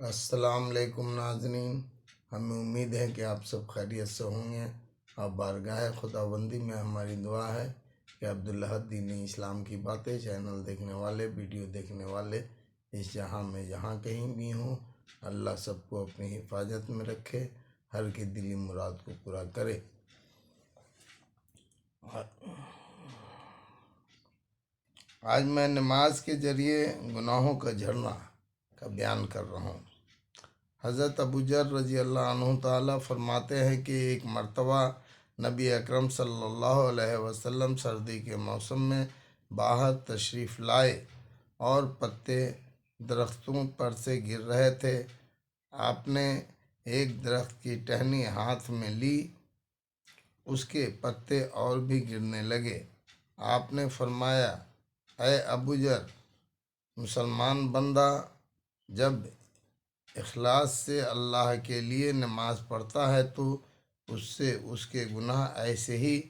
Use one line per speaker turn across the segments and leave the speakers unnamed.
السلام علیکم ناظرین، ہمیں امید ہے کہ آپ سب خیریت سے ہوں گے اور بارگاہ خداوندی میں ہماری دعا ہے کہ عبدالحد دینی اسلام کی باتیں چینل دیکھنے والے، ویڈیو دیکھنے والے اس جہاں میں جہاں کہیں بھی ہوں، اللہ سب کو اپنی حفاظت میں رکھے، ہر کی دلی مراد کو پورا کرے۔ آج میں نماز کے ذریعے گناہوں کا جھڑنا کا بیان کر رہا ہوں۔ حضرت ابوذر رضی اللہ عنہ تعالیٰ فرماتے ہیں کہ ایک مرتبہ نبی اکرم صلی اللہ علیہ وسلم سردی کے موسم میں باہر تشریف لائے اور پتے درختوں پر سے گر رہے تھے۔ آپ نے ایک درخت کی ٹہنی ہاتھ میں لی، اس کے پتے اور بھی گرنے لگے۔ آپ نے فرمایا، اے ابوذر، مسلمان بندہ جب اخلاص سے اللہ کے لیے نماز پڑھتا ہے تو اس سے اس کے گناہ ایسے ہی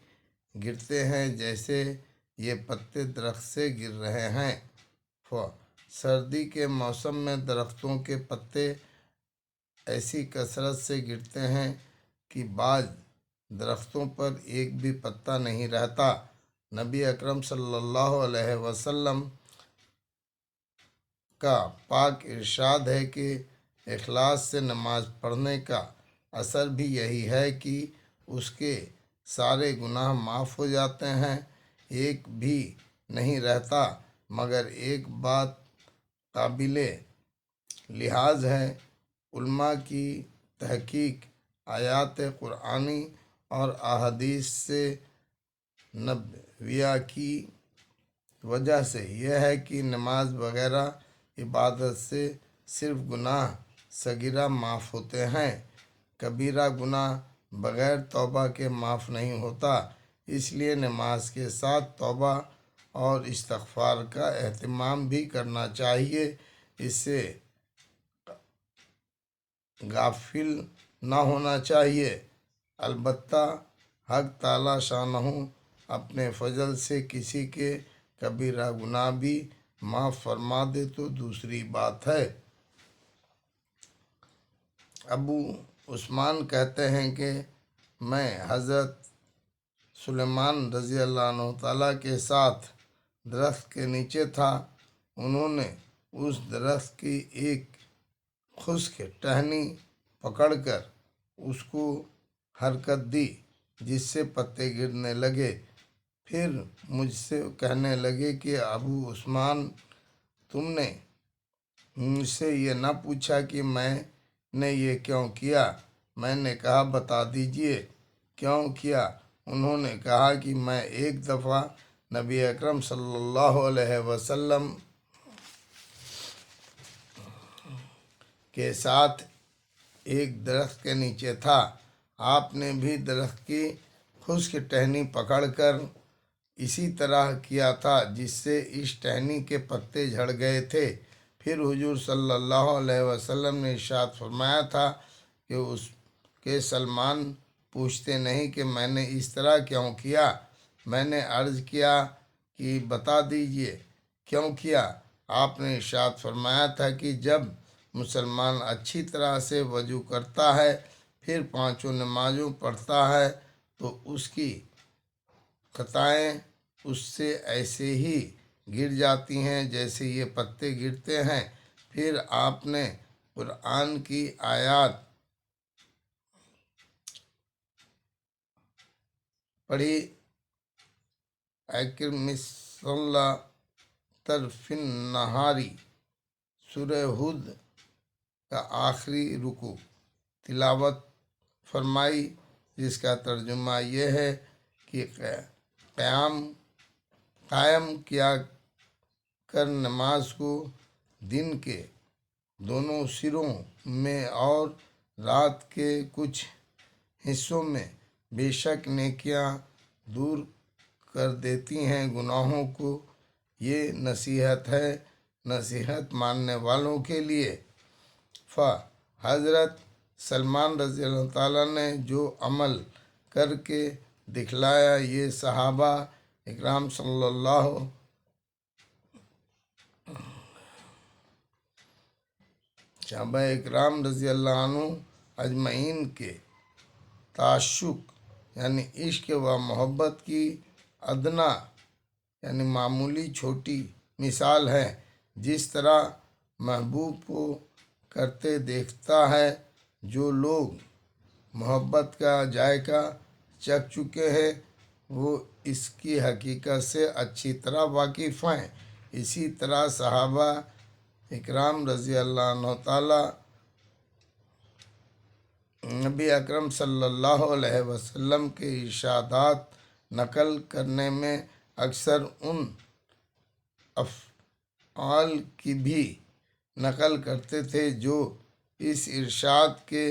گرتے ہیں جیسے یہ پتے درخت سے گر رہے ہیں۔ سردی کے موسم میں درختوں کے پتے ایسی کثرت سے گرتے ہیں کہ بعض درختوں پر ایک بھی پتا نہیں رہتا۔ نبی اکرم صلی اللہ علیہ وسلم کا پاک ارشاد ہے کہ اخلاص سے نماز پڑھنے کا اثر بھی یہی ہے کہ اس کے سارے گناہ معاف ہو جاتے ہیں، ایک بھی نہیں رہتا۔ مگر ایک بات قابل لحاظ ہے، علماء کی تحقیق آیات قرآنی اور احادیث سے نبویہ کی وجہ سے یہ ہے کہ نماز وغیرہ عبادت سے صرف گناہ صغیرہ معاف ہوتے ہیں، کبیرہ گناہ بغیر توبہ کے معاف نہیں ہوتا۔ اس لیے نماز کے ساتھ توبہ اور استغفار کا اہتمام بھی کرنا چاہیے، اس سے غافل نہ ہونا چاہیے۔ البتہ حق تعالی شانہ اپنے فضل سے کسی کے کبیرہ گناہ بھی معاف فرما دے تو دوسری بات ہے۔ ابو عثمان کہتے ہیں کہ میں حضرت سلیمان رضی اللہ عنہ تعالیٰ کے ساتھ درخت کے نیچے تھا۔ انہوں نے اس درخت کی ایک خشک ٹہنی پکڑ کر اس کو حرکت دی جس سے پتے گرنے لگے۔ پھر مجھ سے کہنے لگے کہ ابو عثمان، تم نے مجھ سے یہ نہ پوچھا کہ میں نے یہ کیوں کیا؟ میں نے کہا، بتا دیجئے کیوں کیا؟ انہوں نے کہا کہ میں ایک دفعہ نبی اکرم صلی اللہ علیہ وسلم کے ساتھ ایک درخت کے نیچے تھا۔ آپ نے بھی درخت کی خشک ٹہنی پکڑ کر اسی طرح کیا تھا جس سے اس ٹہنی کے پتے جھڑ گئے تھے۔ پھر حضور صلی اللہ علیہ وسلم نے ارشاد فرمایا تھا کہ اس کے سلمان پوچھتے نہیں کہ میں نے اس طرح کیوں کیا؟ میں نے عرض کیا کہ بتا دیجئے کیوں کیا؟ آپ نے ارشاد فرمایا تھا کہ جب مسلمان اچھی طرح سے وضو کرتا ہے پھر پانچوں نمازوں پڑھتا ہے تو اس کی خطائیں اس سے ایسے ہی گر جاتی ہیں جیسے یہ پتے گرتے ہیں۔ پھر آپ نے قرآن کی آیات پڑھی، اقم الصلاۃ طرفی النہار، سورہ ہود کا آخری رکوع تلاوت فرمائی، جس کا ترجمہ یہ ہے کہ قائم کیا کر نماز کو دن کے دونوں سروں میں اور رات کے کچھ حصوں میں، بے شک نیکیاں دور کر دیتی ہیں گناہوں کو۔ یہ نصیحت ہے نصیحت ماننے والوں کے لیے۔ حضرت سلمان رضی اللہ تعالیٰ نے جو عمل کر کے دکھلایا، یہ صحابہ اکرام صلی اللہ صحابہ اکرام رضی اللہ عنہ اجمعین کے تعشق یعنی عشق و محبت کی ادنا یعنی معمولی چھوٹی مثال ہے۔ جس طرح محبوب کو کرتے دیکھتا ہے، جو لوگ محبت کا ذائقہ چکھ چکے ہیں وہ اس کی حقیقت سے اچھی طرح واقف ہیں۔ اسی طرح صحابہ اکرام رضی اللہ عنہ تعالی نبی اکرم صلی اللہ علیہ وسلم کے ارشادات نقل کرنے میں اکثر ان افعال کی بھی نقل کرتے تھے جو اس ارشاد کے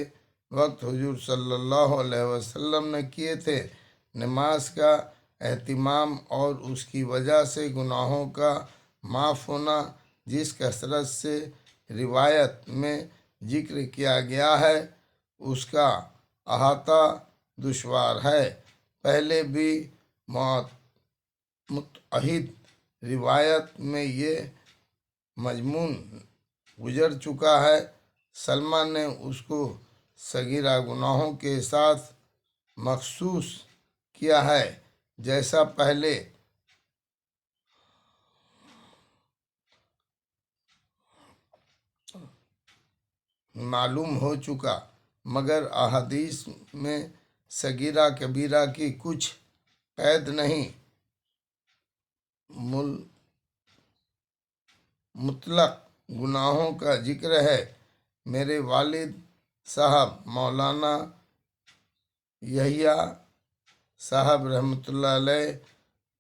وقت حضور صلی اللہ علیہ وسلم نے کیے تھے۔ نماز کا اہتمام اور اس کی وجہ سے گناہوں کا معاف ہونا جس کثرت سے روایت میں ذکر کیا گیا ہے اس کا احاطہ دشوار ہے۔ پہلے بھی متعدد روایت میں یہ مضمون گزر چکا ہے۔ سلمہ نے اس کو صغیرہ گناہوں کے ساتھ مخصوص کیا ہے، جیسا پہلے معلوم ہو چکا، مگر احادیث میں صغیرہ کبیرہ کی کچھ قید نہیں، مطلق گناہوں کا ذکر ہے۔ میرے والد صاحب مولانا یحییٰ صاحب رحمۃ اللہ علیہ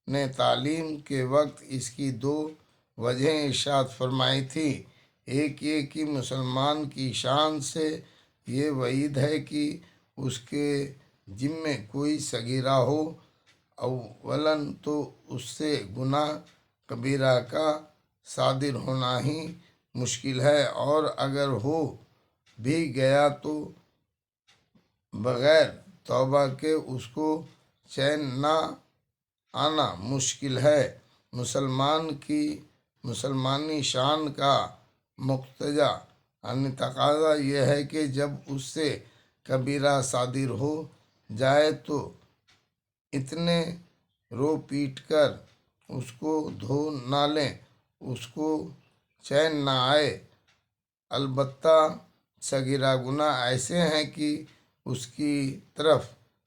نے تعلیم کے وقت اس کی دو وجہیں ارشاد فرمائی تھی۔ ایک یہ کہ مسلمان کی شان سے یہ وعید ہے کہ اس کے ذمے کوئی صغیرہ ہو، اولاً تو اس سے گناہ کبیرہ کا صادر ہونا ہی مشکل ہے، اور اگر ہو بھی گیا تو بغیر توبہ کے اس کو چین نہ آنا مشکل ہے۔ مسلمان کی مسلمانی شان کا مقتضا یعنی تقاضا یہ ہے کہ جب اس سے کبیرہ صادر ہو جائے تو اتنے رو پیٹ کر اس کو دھو نہ لیں، اس کو چین نہ آئے۔ البتہ صغیرہ گناہ ایسے ہیں کہ اس کی طرف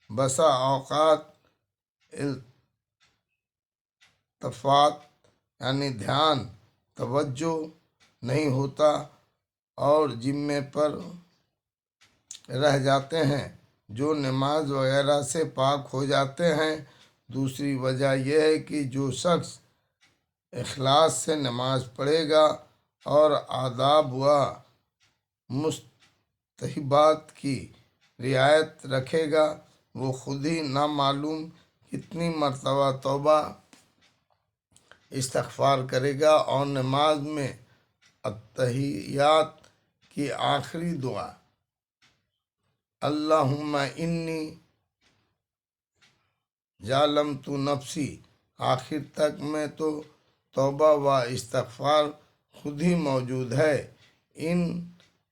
بسا اوقات التفات یعنی دھیان توجہ نہیں ہوتا اور ذمے پر رہ جاتے ہیں، جو نماز وغیرہ سے پاک ہو جاتے ہیں۔ دوسری وجہ یہ ہے کہ جو شخص اخلاص سے نماز پڑھے گا اور آداب و مستحبات کی رعایت رکھے گا، وہ خود ہی نامعلوم کتنی مرتبہ توبہ استغفار کرے گا، اور نماز میں اتحیات کی آخری دعا اللہم انی ظلمت نفسی آخر تک میں تو توبہ و استغفار خود ہی موجود ہے۔ ان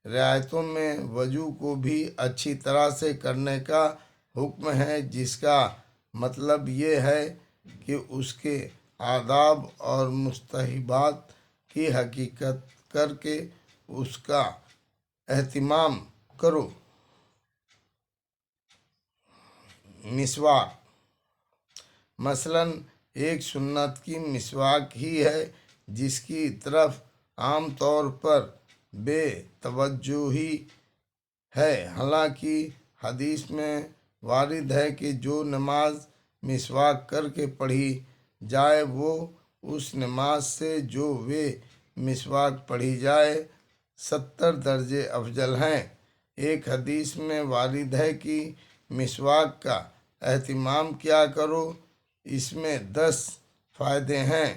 رعایتوں میں وضو کو بھی اچھی طرح سے کرنے کا حکم ہے، جس کا مطلب یہ ہے کہ اس کے آداب اور مستحبات کی حقیقت کر کے اس کا اہتمام کرو۔ مسواک مثلاً ایک سنت کی مسواک ہی ہے، جس کی طرف عام طور پر بے توجہی ہے۔ حالانکہ حدیث میں وارد ہے کہ جو نماز مسواک کر کے پڑھی جائے وہ اس نماز سے جو وہ مسواک پڑھی جائے 70 درجے افضل ہیں۔ ایک حدیث میں وارد ہے کہ مسواک کا اہتمام کیا کرو، اس میں 10 فائدے ہیں۔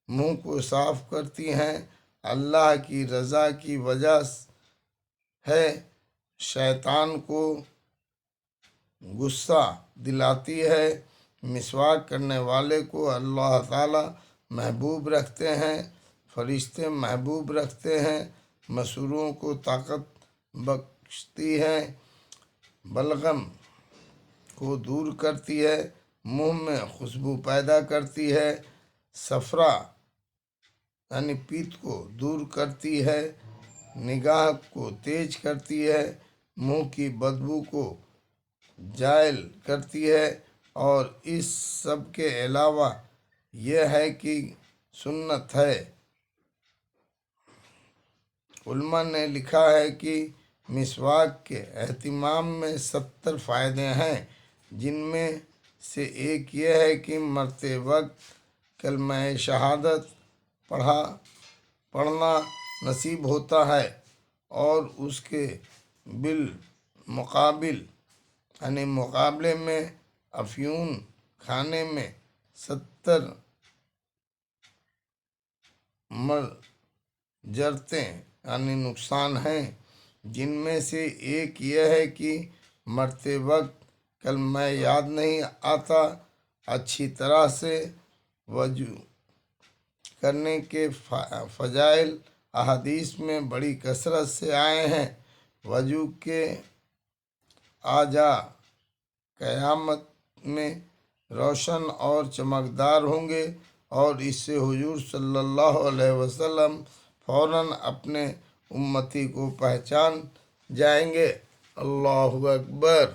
منہ کو صاف کرتی ہیں، اللہ کی رضا کی وجہ ہے، شیطان کو غصہ دلاتی ہے، مسواک کرنے والے کو اللہ تعالی محبوب رکھتے ہیں، فرشتے محبوب رکھتے ہیں، مسوروں کو طاقت بخشتی ہے، بلغم کو دور کرتی ہے، منہ میں خوشبو پیدا کرتی ہے، صفرا یعنی پیت کو دور کرتی ہے، نگاہ کو تیز کرتی ہے، منہ کی بدبو کو زائل کرتی ہے، اور اس سب کے علاوہ یہ ہے کہ سنت ہے۔ علماء نے لکھا ہے کہ مسواک کے اہتمام میں 70 فائدے ہیں، جن میں سے ایک یہ ہے کہ مرتے وقت کلمہ شہادت پڑھنا نصیب ہوتا ہے، اور اس کے مقابلے میں افیون کھانے میں 70 مضرتیں یعنی نقصان ہیں، جن میں سے ایک یہ ہے کہ مرتے وقت کلمہ یاد نہیں آتا۔ اچھی طرح سے وضو کرنے کے فضائل احادیث میں بڑی کثرت سے آئے ہیں۔ وضو کے اعضاء قیامت میں روشن اور چمکدار ہوں گے، اور اس سے حضور صلی اللہ علیہ وسلم فوراً اپنے امتی کو پہچان جائیں گے۔ اللہ اکبر۔